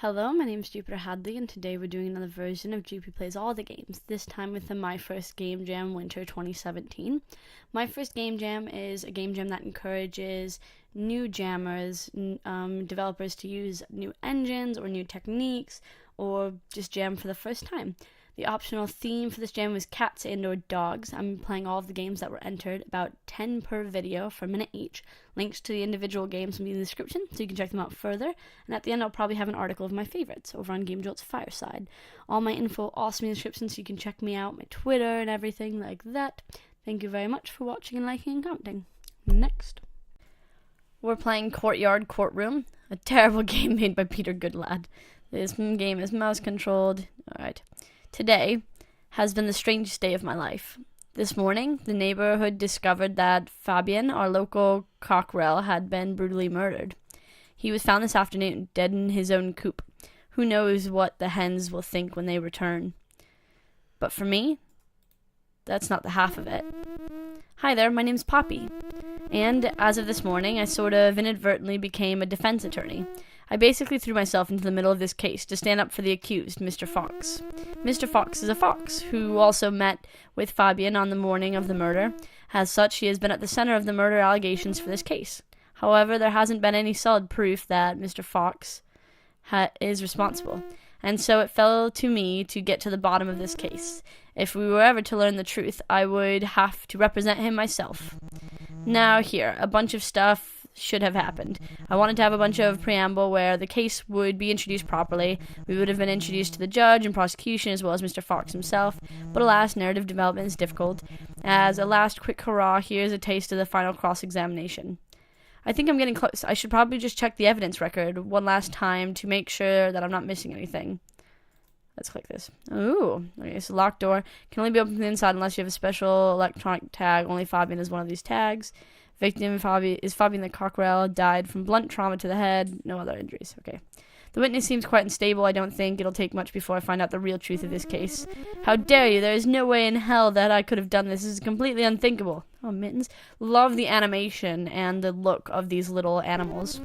Hello, my name is Jupiter Hadley, and today we're doing another version of Jupi Plays All the Games, this time with the My First Game Jam Winter 2017. My First Game Jam is a game jam that encourages new jammers, developers to use new engines or new techniques, or just jam for the first time. The optional theme for this jam was cats and or dogs. I'm playing all of the games that were entered, about 10 per video for a minute each. Links to the individual games will be in the description, so you can check them out further. And at the end, I'll probably have an article of my favorites over on Game Jolt's Fireside. All my info also in the description, so you can check me out, my Twitter and everything like that. Thank you very much for watching and liking and commenting. Next, we're playing Courtyard Courtroom, a terrible game made by Peter Goodlad. This game is mouse controlled. Alright. Today has been the strangest day of my life. This morning, the neighborhood discovered that Fabian, our local cockerel, had been brutally murdered. He was found this afternoon, dead in his own coop. Who knows what the hens will think when they return. But for me, that's not the half of it. Hi there, my name's Poppy. And as of this morning, I sort of inadvertently became a defense attorney. I basically threw myself into the middle of this case to stand up for the accused, Mr. Fox. Mr. Fox is a fox, who also met with Fabian on the morning of the murder. As such, he has been at the center of the murder allegations for this case. However, there hasn't been any solid proof that Mr. Fox is responsible, and so it fell to me to get to the bottom of this case. If we were ever to learn the truth, I would have to represent him myself. Now here, a bunch of stuff should have happened. I wanted to have a bunch of preamble where the case would be introduced properly. We would have been introduced to the judge and prosecution as well as Mr. Fox himself, but alas, narrative development is difficult. As a last quick hurrah, here's a taste of the final cross-examination. I think I'm getting close. I should probably just check the evidence record one last time to make sure that I'm not missing anything. Let's click this. Ooh, okay, so locked door. Can only be opened from the inside unless you have a special electronic tag. Only Fabian is one of these tags. Victim is Fabian the cockerel, died from blunt trauma to the head. No other injuries. Okay. The witness seems quite unstable. I don't think it'll take much before I find out the real truth of this case. How dare you? There is no way in hell that I could have done this. This is completely unthinkable. Oh, Mittens. Love the animation and the look of these little animals.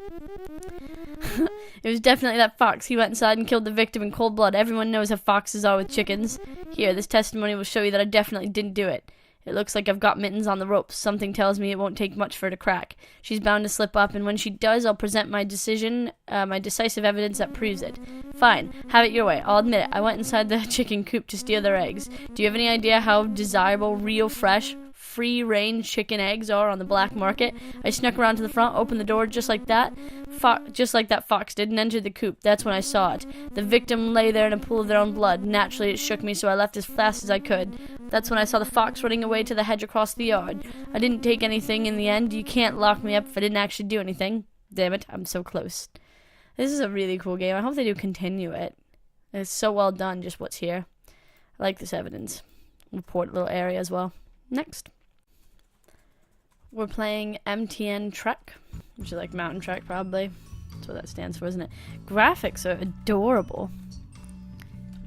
It was definitely that fox. He went inside and killed the victim in cold blood. Everyone knows how foxes are with chickens. Here, this testimony will show you that I definitely didn't do it. It looks like I've got Mittens on the ropes. Something tells me it won't take much for her to crack. She's bound to slip up, and when she does, I'll present my decisive evidence that proves it. Fine, have it your way. I'll admit it. I went inside the chicken coop to steal their eggs. Do you have any idea how desirable, real, fresh, free-range chicken eggs are on the black market? I snuck around to the front, opened the door just like that. Just like that fox did, and entered the coop. That's when I saw it. The victim lay there in a pool of their own blood. Naturally, it shook me, so I left as fast as I could. That's when I saw the fox running away to the hedge across the yard. I didn't take anything in the end. You can't lock me up if I didn't actually do anything. Damn it, I'm so close. This is a really cool game. I hope they do continue it. It's so well done, just what's here. I like this evidence. Report little area as well. Next. We're playing MTN Trek, which is like Mountain Trek, probably. That's what that stands for, isn't it? Graphics are adorable.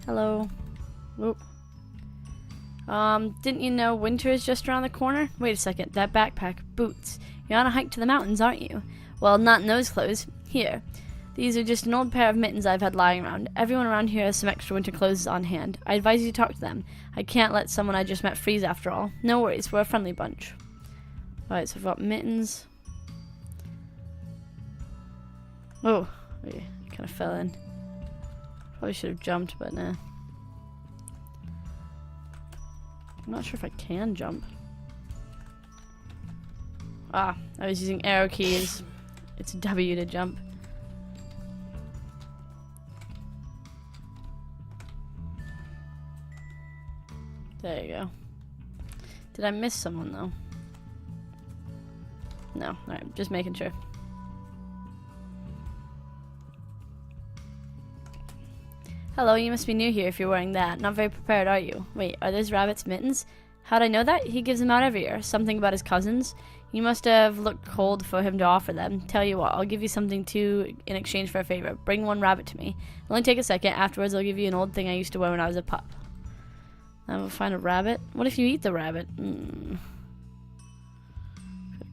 Hello. Whoop. Didn't you know winter is just around the corner? Wait a second, that backpack, boots. You're on a hike to the mountains, aren't you? Well, not in those clothes. Here. These are just an old pair of mittens I've had lying around. Everyone around here has some extra winter clothes on hand. I advise you to talk to them. I can't let someone I just met freeze after all. No worries, we're a friendly bunch. Alright, so I've got mittens. Oh, I kind of fell in. Probably should have jumped, but nah. I'm not sure if I can jump. Ah, I was using arrow keys. It's W to jump. There you go. Did I miss someone, though? No. Alright, just making sure. Hello, you must be new here if you're wearing that. Not very prepared, are you? Wait, are those rabbits' mittens? How'd I know that? He gives them out every year. Something about his cousins. You must have looked cold for him to offer them. Tell you what, I'll give you something too in exchange for a favor. Bring one rabbit to me. It'll only take a second. Afterwards, I'll give you an old thing I used to wear when I was a pup. I will find a rabbit. What if you eat the rabbit?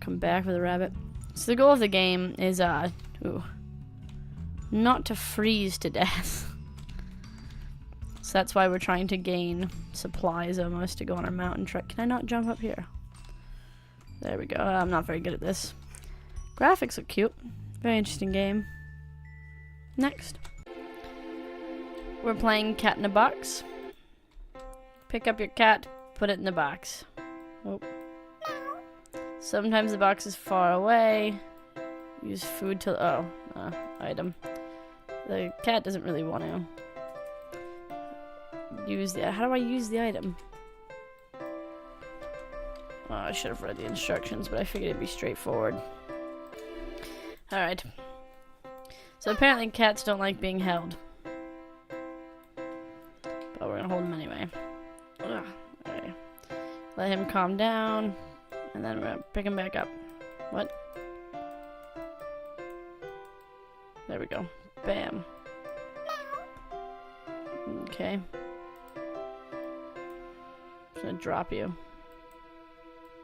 Come back with a rabbit. So the goal of the game is, not to freeze to death. So that's why we're trying to gain supplies almost to go on our mountain trek. Can I not jump up here? There we go. I'm not very good at this. Graphics look cute. Very interesting game. Next. We're playing Cat in a Box. Pick up your cat, put it in the box. Oh. Sometimes the box is far away. Use food to... item. The cat doesn't really want to use the... How do I use the item? Oh, I should have read the instructions, but I figured it'd be straightforward. Alright. So apparently cats don't like being held. But we're gonna hold him anyway. Ugh. Alright. Let him calm down. And then we're gonna pick him back up. What? There we go. Bam. Okay. I'm gonna drop you.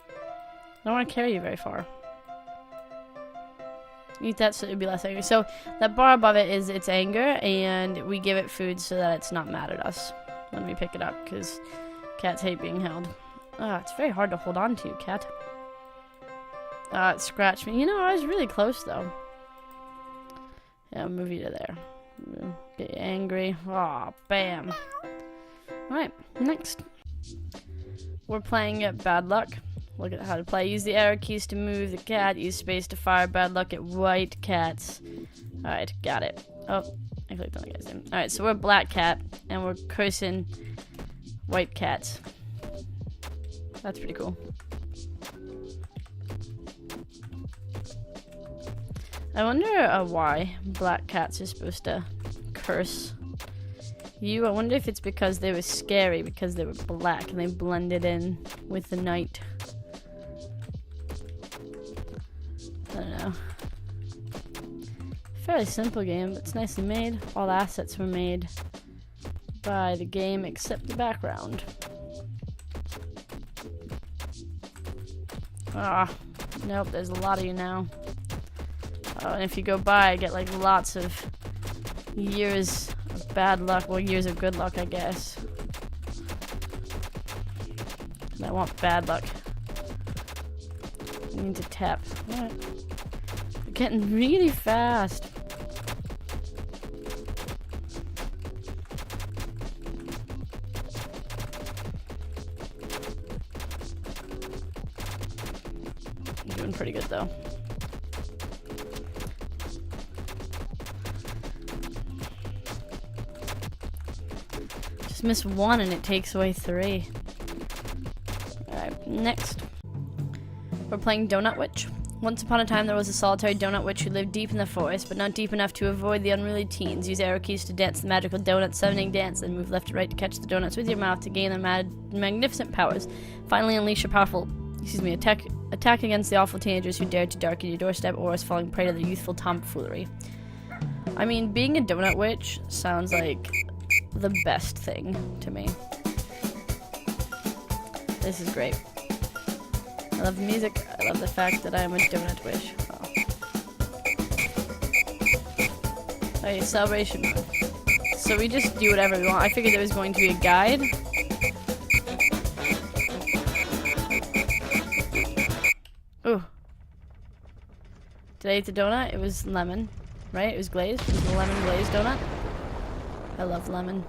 I don't want to carry you very far. Eat that so it'd be less angry. So that bar above it is its anger, and we give it food so that it's not mad at us when we pick it up, because cats hate being held. It's very hard to hold on to, cat. It scratched me. You know, I was really close, though. Yeah, I'll move you to there. Get you angry. Bam. Alright, next. We're playing at Bad Luck. Look at how to play. Use the arrow keys to move the cat. Use space to fire bad luck at white cats. Alright, got it. Oh, I clicked on the guy's name. Alright, so we're black cat, and we're cursing white cats. That's pretty cool. I wonder why black cats are supposed to curse you. I wonder if it's because they were scary, because they were black, and they blended in with the night. I don't know. Fairly simple game, but it's nicely made. All assets were made by the game except the background. Nope, there's a lot of you now. And if you go by, I get like lots of years of bad luck. Well, years of good luck, I guess. And I want bad luck. I need to tap. Alright. We're getting really fast. I'm doing pretty good though. Just miss one and it takes away 3. Alright, next. We're playing Donut Witch. Once upon a time, there was a solitary donut witch who lived deep in the forest, but not deep enough to avoid the unruly teens. Use arrow keys to dance the magical donut summoning dance, then move left to right to catch the donuts with your mouth to gain their magnificent powers. Finally, unleash your powerful, attack against the awful teenagers who dared to darken your doorstep or is falling prey to their youthful tomfoolery. I mean, being a donut witch sounds like the best thing to me. This is great. I love the music. I love the fact that I am a donut witch. Oh. Hey, celebration mode. So we just do whatever we want. I figured there was going to be a guide. Ooh. Did I eat the donut? It was lemon, right? It was glazed. It was a lemon glazed donut. I love lemon.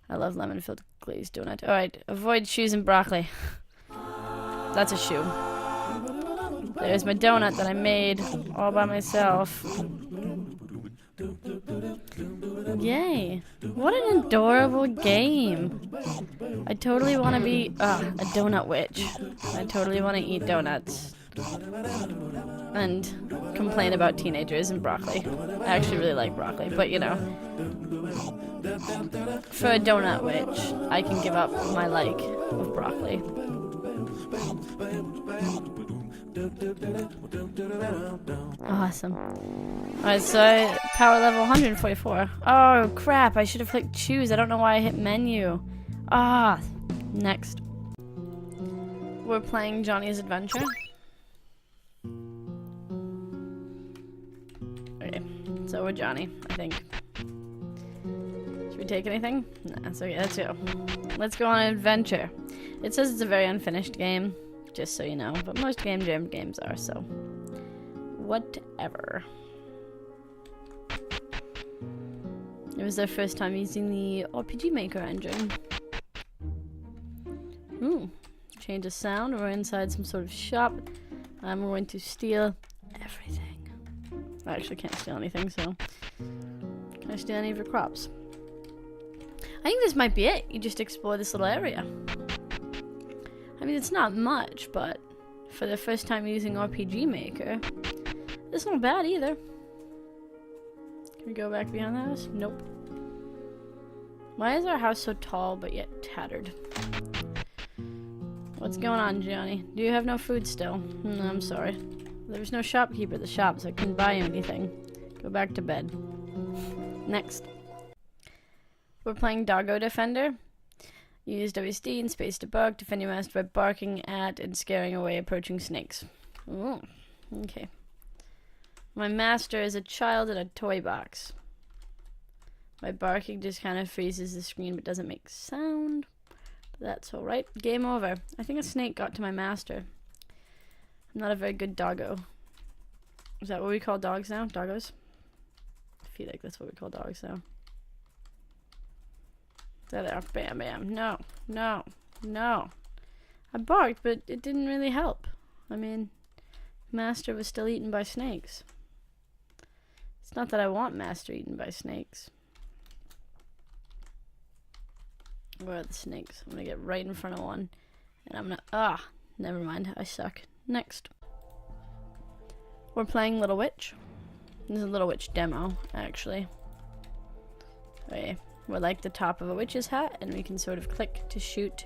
I love lemon filled glazed donut. Alright, avoid shoes and broccoli. That's a shoe. There's my donut that I made all by myself. Yay. What an adorable game. I totally want to be a donut witch. I totally want to eat donuts. And complain about teenagers and broccoli. I actually really like broccoli, but you know. For a donut witch, I can give up my like of broccoli. Awesome. Alright, so power level 144. Oh crap, I should have clicked choose. I don't know why I hit menu. Next. We're playing Johnny's Adventure. Okay. So would Johnny, I think. Should we take anything? Nah, it's okay. Let's go. Let's go on an adventure. It says it's a very unfinished game, just so you know. But most Game Jam games are, so whatever. It was their first time using the RPG Maker engine. Ooh. Change of sound. We're inside some sort of shop. I'm going to steal everything. I actually can't steal anything, so... Can I steal any of your crops? I think this might be it. You just explore this little area. I mean, it's not much, but for the first time using RPG Maker, it's not bad either. Can we go back behind the house? Nope. Why is our house so tall but yet tattered? What's going on, Johnny? Do you have no food still? No, I'm sorry. There was no shopkeeper at the shop, so I couldn't buy you anything. Go back to bed. Next. We're playing Doggo Defender. You use WSD and space to bark, defend your master by barking at and scaring away approaching snakes. Ooh, okay. My master is a child in a toy box. My barking just kind of freezes the screen but doesn't make sound. But that's alright. Game over. I think a snake got to my master. I'm not a very good doggo. Is that what we call dogs now? Doggos? I feel like that's what we call dogs now. There they are. Bam, bam. No, no, no. I barked, but it didn't really help. I mean, master was still eaten by snakes. It's not that I want master eaten by snakes. Where are the snakes? I'm gonna get right in front of one. And I'm gonna... never mind. I suck. Next. We're playing Lil Witch. This is a Lil Witch Demo, actually. Okay. We're like the top of a witch's hat, and we can sort of click to shoot.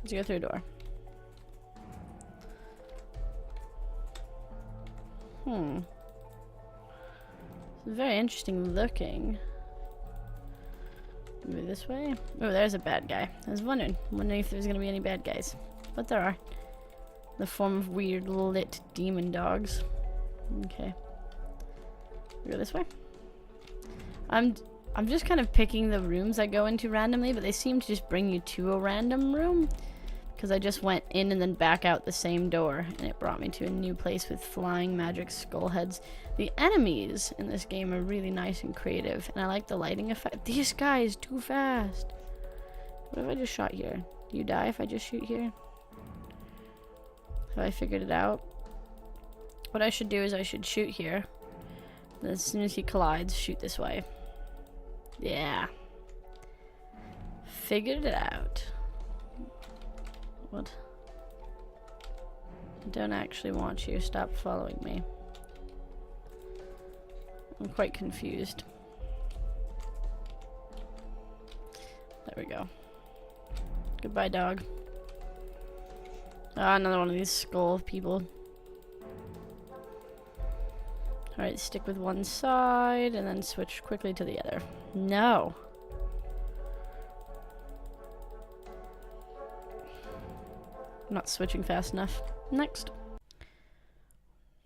Let's go through a door. It's very interesting looking. Move this way. Oh, there's a bad guy. I was wondering if there's gonna be any bad guys. But there are. The form of weird lit demon dogs. Okay. We go this way. I'm just kind of picking the rooms I go into randomly, but they seem to just bring you to a random room. Because I just went in and then back out the same door, and it brought me to a new place with flying magic skull heads. The enemies in this game are really nice and creative, and I like the lighting effect. This guy is too fast. What if I just shot here? Do you die if I just shoot here? Have I figured it out? What I should do is I should shoot here. Then as soon as he collides, shoot this way. Yeah. Figured it out. What? I don't actually want you. Stop following me. I'm quite confused. There we go. Goodbye, dog. Ah, another one of these skull people. Alright, stick with one side and then switch quickly to the other. No. I'm not switching fast enough. Next.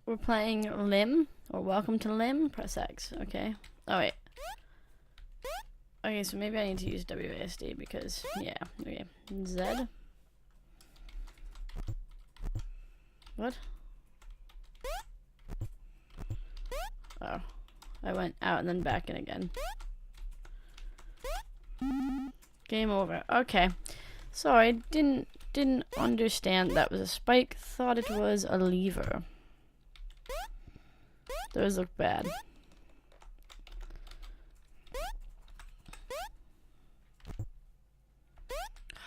We're playing Limm, or Welcome to Limm. Press X. Okay. Oh, wait. Okay, so maybe I need to use WASD because, yeah. Okay. Z. What? Oh. I went out and then back in again. Game over. Okay. Sorry, didn't understand that was a spike. Thought it was a lever. Those look bad.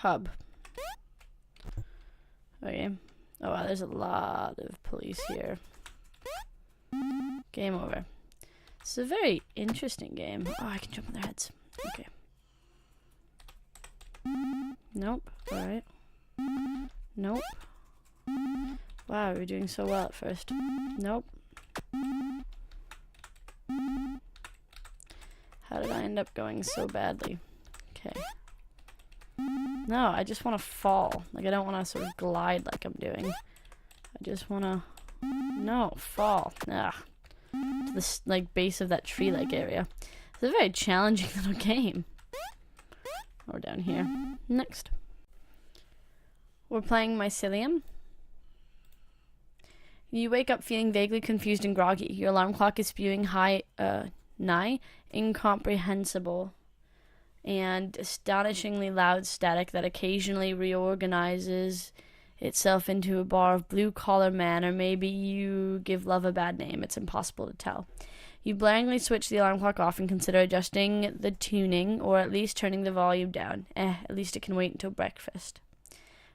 Hub. Okay. Oh wow, there's a lot of police here. Game over. It's a very interesting game. Oh, I can jump on their heads. Okay. Nope. Alright. Nope. Wow, we're doing so well at first. Nope. How did I end up going so badly? Okay. No, I just want to fall. Like, I don't want to sort of glide like I'm doing. I just want to... No, fall. Ugh. to the base of that tree-like area. It's a very challenging little game. Or down here. Next. We're playing Mycelium. You wake up feeling vaguely confused and groggy. Your alarm clock is spewing nigh incomprehensible and astonishingly loud static that occasionally reorganizes itself into a bar of blue-collar man, or maybe you give love a bad name. It's impossible to tell. You blaringly switch the alarm clock off and consider adjusting the tuning, or at least turning the volume down. At least it can wait until breakfast.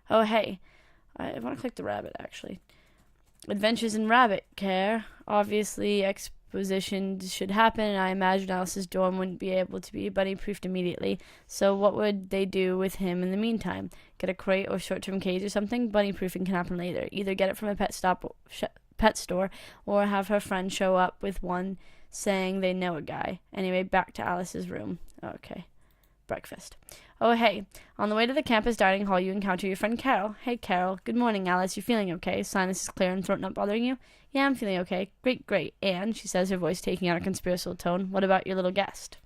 Oh, hey. I want to click the rabbit, actually. Adventures in rabbit care. Obviously, exposition should happen, and I imagine Alice's dorm wouldn't be able to be bunny-proofed immediately. So what would they do with him in the meantime? Get a crate or short-term cage or something? Bunny-proofing can happen later. Either get it from a pet store, or have her friend show up with one saying they know a guy. Anyway, back to Alice's room. Okay. Breakfast. Oh, hey. On the way to the campus dining hall, you encounter your friend Carol. Hey, Carol. Good morning, Alice. You feeling okay? Sinus is clear and throat not bothering you? Yeah, I'm feeling okay. Great. And, she says, her voice taking on a conspiratorial tone, what about your little guest?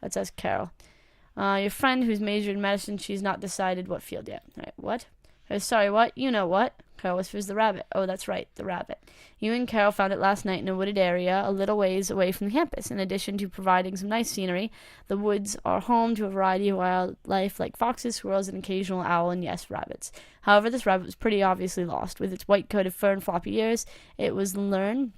That says Carol. Your friend who's majored in medicine, she's not decided what field yet. All right, what? Sorry, what? You know what? Carol whispers the rabbit. Oh, that's right, the rabbit. You and Carol found it last night in a wooded area a little ways away from the campus. In addition to providing some nice scenery, the woods are home to a variety of wildlife like foxes, squirrels, an occasional owl, and yes, rabbits. However, this rabbit was pretty obviously lost. With its white coat of fur and floppy ears, it was near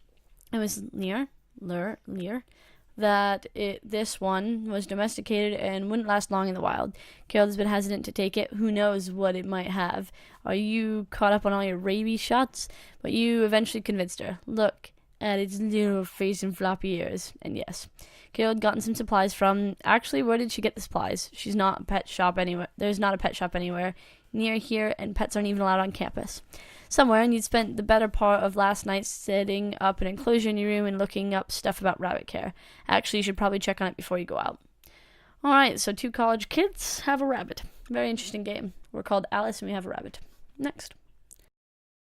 that this one was domesticated and wouldn't last long in the wild. Carol has been hesitant to take it. Who knows what it might have? Are you caught up on all your rabies shots? But you eventually convinced her. Look at its little face and floppy ears. And yes, Carol had gotten some supplies from... Actually, where did she get the supplies? There's not a pet shop anywhere near here, and pets aren't even allowed on campus. Somewhere, and you'd spent the better part of last night setting up an enclosure in your room and looking up stuff about rabbit care. Actually, you should probably check on it before you go out. Alright, so 2 college kids have a rabbit. Very interesting game. We're called Alice and we have a rabbit. Next.